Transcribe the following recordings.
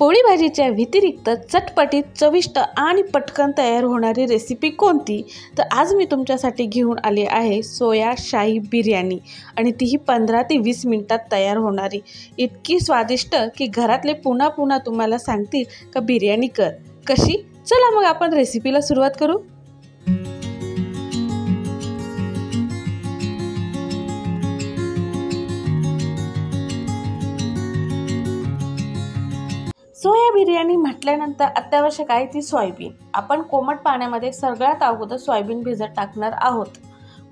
पोळी भाजीच्या व्यतिरिक्त चटपटीत, चविष्ट आणि पटकन तयार होणारी रेसिपी कोणती? तर आज मी तुमच्यासाठी घेऊन आले आहे सोया शाही बिर्याणी आणि तीही 15 ते 20 मिनिटात तयार होणारी. इतकी स्वादिष्ट की घरातले पुन्हा पुन्हा तुम्हाला सांगतील का बिर्याणी कर. कशी? चला मग आपण रेसिपीला सुरुवात करू. सोया बिर्याणी म्हटल्यानंतर अत्यावश्यक आहे ती सोयाबीन. आपण कोमट पाण्यामध्ये सगळ्यात अगोदर सोयाबीन भिजत टाकणार आहोत.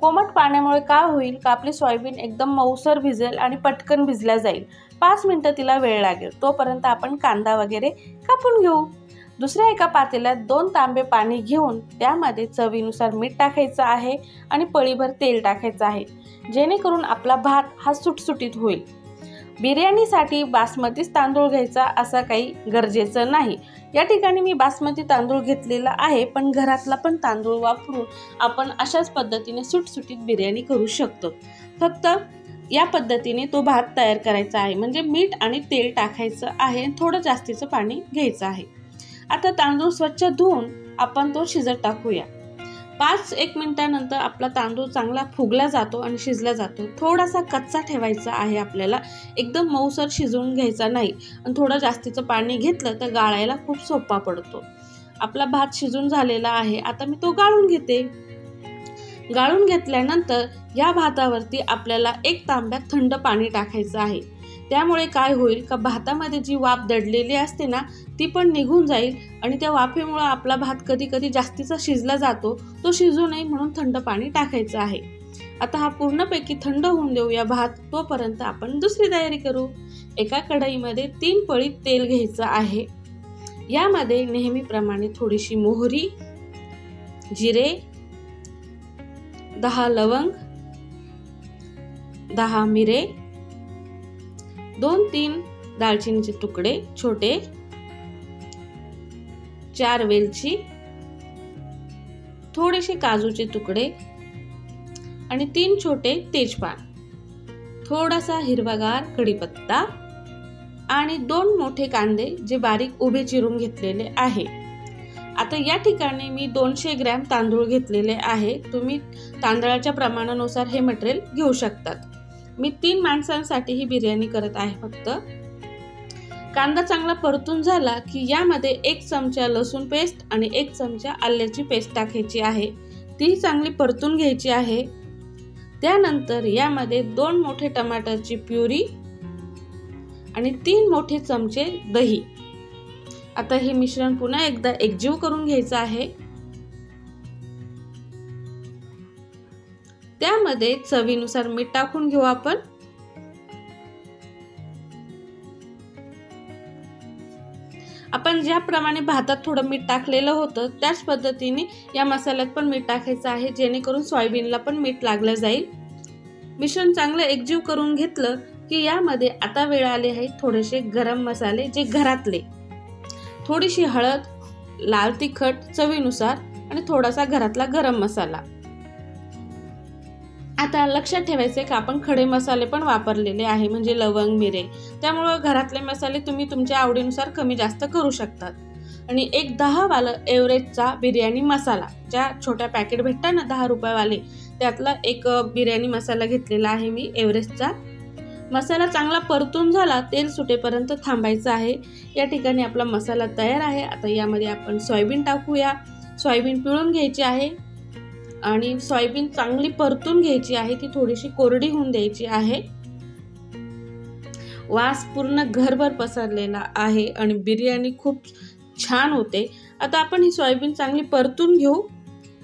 कोमट पाण्यामुळे काय होईल का आपली सोयाबीन एकदम मऊसर भिजेल आणि पटकन भिजल्या जाईल. 5 मिनिटं तिला वेळ लागेल. तोपर्यंत आपण कांदा वगैरे कापून घेऊ. दुसऱ्या एका पातेल्यात 2 तांबे पाणी घेऊन त्यामध्ये चवीनुसार मीठ टाकायचं आहे आणि पळीभर तेल टाकायचं आहे, जेणेकरून आपला भात हा सुटसुटीत होईल. बिर्याणीसाठी बासमतीच तांदूळ घ्यायचा असं काही गरजेचं नाही. या ठिकाणी मी बासमती तांदूळ घेतलेला आहे, पण घरातला पण तांदूळ वापरून आपण अशाच पद्धतीने सुटसुटीत बिर्याणी करू शकतो. फक्त या पद्धतीने तो भात तयार करायचा आहे. म्हणजे मीठ आणि तेल टाकायचं आहे, थोडं जास्तीचं पाणी घ्यायचं आहे. आता तांदूळ स्वच्छ धुवून आपण तो शिजत टाकूया. 5-1 मिनिटानंतर आपला तांदूळ चांगला फुगला जातो आणि शिजला जातो. थोडासा कच्चा ठेवायचा आहे आपल्याला, एकदम मऊसर शिजवून घ्यायचा नाही. आणि थोडं जास्तीचं पाणी घेतलं तर गाळायला खूप सोपा पडतो. आपला भात शिजून झालेला आहे. आता मी तो गाळून घेते. गाळून घेतल्यानंतर या भातावरती आपल्याला 1 तांब्यात थंड पाणी टाकायचं आहे. त्यामुळे काय होईल का भातामध्ये जी वाफ दडलेली असते ना, ती पण निघून जाईल आणि त्या वाफेमुळे आपला भात कधी कधी जास्तीचा शिजला जातो. तो शिजू नये म्हणून थंड पाणी टाकायचं आहे. आता हा पूर्णपैकी थंड होऊन देऊया भात. तोपर्यंत आपण दुसरी तयारी करू. एका कढईमध्ये 3 पळी तेल घ्यायचं आहे. यामध्ये नेहमीप्रमाणे थोडीशी मोहरी, जिरे, 10 लवंग, 10 मिरे, 2-3 दालचिनीचे तुकडे छोटे, 4 वेलची, थोडेसे काजूचे तुकडे आणि 3 छोटे तेजपान, थोडासा हिरवागार कढीपत्ता आणि 2 मोठे कांदे जे बारीक उभे चिरून घेतलेले आहे. आता या ठिकाणी मी 200 ग्रॅम तांदूळ घेतलेले आहे. तुम्ही तांदळाच्या प्रमाणानुसार हे मटेरियल घेऊ शकतात. मी 3 माणसांसाठी ही बिर्याणी करत आहे. फक्त कांदा चांगला परतून झाला की यामध्ये 1 चमचा लसूण पेस्ट आणि 1 चमचा आल्याची पेस्ट टाकायची आहे. ती चांगली परतून घ्यायची आहे. त्यानंतर यामध्ये 2 मोठे टमाटरची प्युरी आणि 3 मोठे चमचे दही. आता हे मिश्रण पुन्हा एकदा एकजीव करून घ्यायचं आहे. त्यामध्ये चवीनुसार मीठ टाकून घेऊ आपण. आपण ज्याप्रमाणे भातात थोडं मीठ टाकलेलं होतं त्याच पद्धतीने या मसाल्यात पण मीठ टाकायचं आहे, जेणेकरून सोयाबीनला पण मीठ लागलं जाईल. मिश्रण चांगलं एकजीव करून घेतलं की यामध्ये आता वेळ आली आहे थोडेसे गरम मसाले जे घरातले, थोडीशी हळद, लाल तिखट चवीनुसार आणि थोडासा घरातला गरम मसाला. आता लक्षात ठेवायचे की आपण खडे मसाले पण वापरलेले आहे, म्हणजे लवंग, मिरे. त्यामुळे घरातले मसाले तुम्ही तुमच्या आवडीनुसार कमी जास्त करू शकतात. आणि एक 10 वाला एव्हरेस्टचा बिर्याणी मसाला, ज्या छोट्या पॅकेट भेटतात ना 10 रुपयावाले, त्यातला एक बिर्याणी मसाला घेतलेला आहे मी एव्हरेस्टचा. मसाला चांगला परतून झाला, तेल सुटेपर्यंत थांबायचं आहे. या ठिकाणी आपला मसाला तयार आहे. आता यामध्ये आपण सोयाबीन टाकूया. सोयाबीन पिळून घ्यायची आहे आणि सोयाबीन चांगली परतून घ्यायची आहे. ती थोडीशी कोरडी होऊन द्यायची आहे. वास पूर्ण घरभर पसरलेला आहे आणि बिर्याणी खूप छान होते. आता आपण ही सोयाबीन चांगली परतून घेऊ,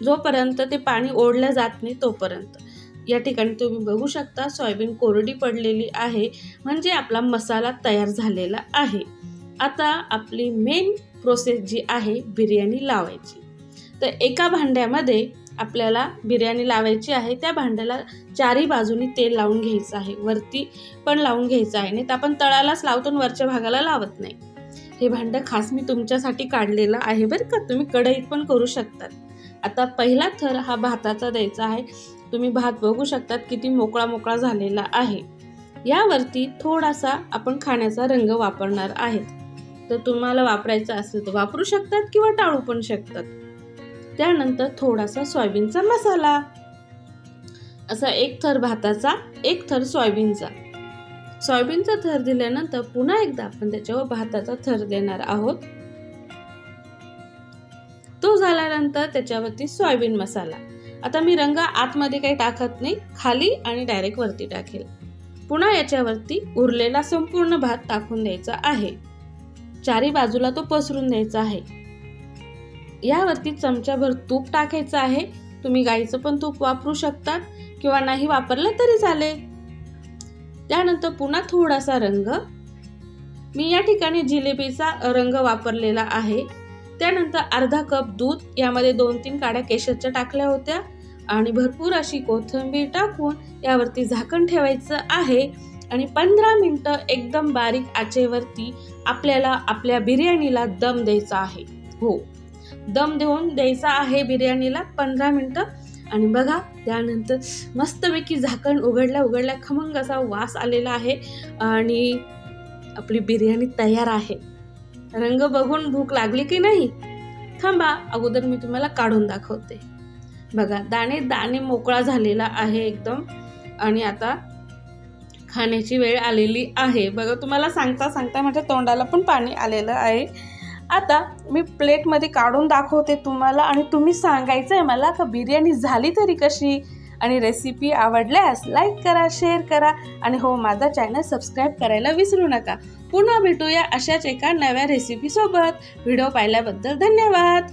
जोपर्यंत ते पाणी ओढलं जात नाही तोपर्यंत. या ठिकाणी तुम्ही बघू शकता सोयाबीन कोरडी पडलेली आहे, म्हणजे आपला मसाला तयार झालेला आहे. आता आपली मेन प्रोसेस जी आहे बिर्याणी लावायची. तर एका भांड्यामध्ये आपल्याला बिर्याणी लावायची आहे. त्या भांड्याला 4ही बाजूनी तेल लावून घ्यायचं आहे. वरती पण लावून घ्यायचं आहे, नाही तर आपण तळालाच लावतो आणि वरच्या भागाला लावत नाही. हे भांडं खास मी तुमच्यासाठी काढलेलं आहे बरं का. तुम्ही कढईत पण करू शकतात. आता पहिला थर हा भाताचा द्यायचा आहे. तुम्ही भात बघू शकतात किती मोकळा मोकळा झालेला आहे. यावरती थोडासा आपण खाण्याचा रंग वापरणार आहेत. तर तुम्हाला वापरायचं असेल तर वापरू शकतात किंवा टाळू पण शकतात. त्यानंतर थोडासा सोयाबीनचा मसाला, असा एक थर भाताचा, एक थर सोयाबीनचा. सोयाबीनचा थर दिल्यानंतर पुन्हा एकदा आपण त्याच्यावर भाताचा थर देणार आहोत. तो झाल्यानंतर त्याच्यावरती सोयाबीन मसाला. आता मी रंग आतमध्ये काही टाकत नाही, खाली आणि डायरेक्ट वरती टाकेल. पुन्हा याच्यावरती उरलेला संपूर्ण भात टाकून द्यायचा आहे. चारी बाजूला तो पसरून द्यायचा आहे. यावरती चमचाभर तूप टाकायचं आहे. तुम्ही गाईचं पण तूप वापरू शकता किंवा नाही वापरलं तरी चालेल. त्यानंतर पुन्हा थोडासा रंग, मी या ठिकाणी जिलेबीचा रंग वापरलेला आहे. त्यानंतर अर्धा कप दूध, यामध्ये 2-3 काड्या केशरच्या टाकल्या होत्या आणि भरपूर अशी कोथिंबीर टाकून यावरती झाकण ठेवायचं आहे आणि 15 मिनिटं एकदम बारीक आचेवरती आपल्याला आपल्या बिर्याणीला दम द्यायचा आहे. हो, दम देऊन द्यायचा आहे बिर्याणीला 15 मिनिटं. आणि बघा, त्यानंतर मस्तपैकी झाकण उघडल्या खमंग असा वास आलेला आहे आणि आपली बिर्याणी तयार आहे. रंग बघून भूक लागली की नाही? थांबा, अगोदर मी तुम्हाला काढून दाखवते. बघा, दाणे दाणे मोकळा झालेला आहे एकदम आणि आता खाण्याची वेळ आलेली आहे. बघा, तुम्हाला सांगता माझ्या तोंडाला पण पाणी आलेलं आहे. आता मी प्लेटमध्ये काढून दाखवते तुम्हाला आणि तुम्ही सांगायचं आहे मला का बिर्याणी झाली तरी कशी. आणि रेसिपी आवडल्यास लाईक करा, शेअर करा आणि हो, माझा चॅनल सबस्क्राईब करायला विसरू नका. पुन्हा भेटूया अशाच एका नव्या रेसिपी सोबत. व्हिडिओ पाहिल्याबद्दल धन्यवाद.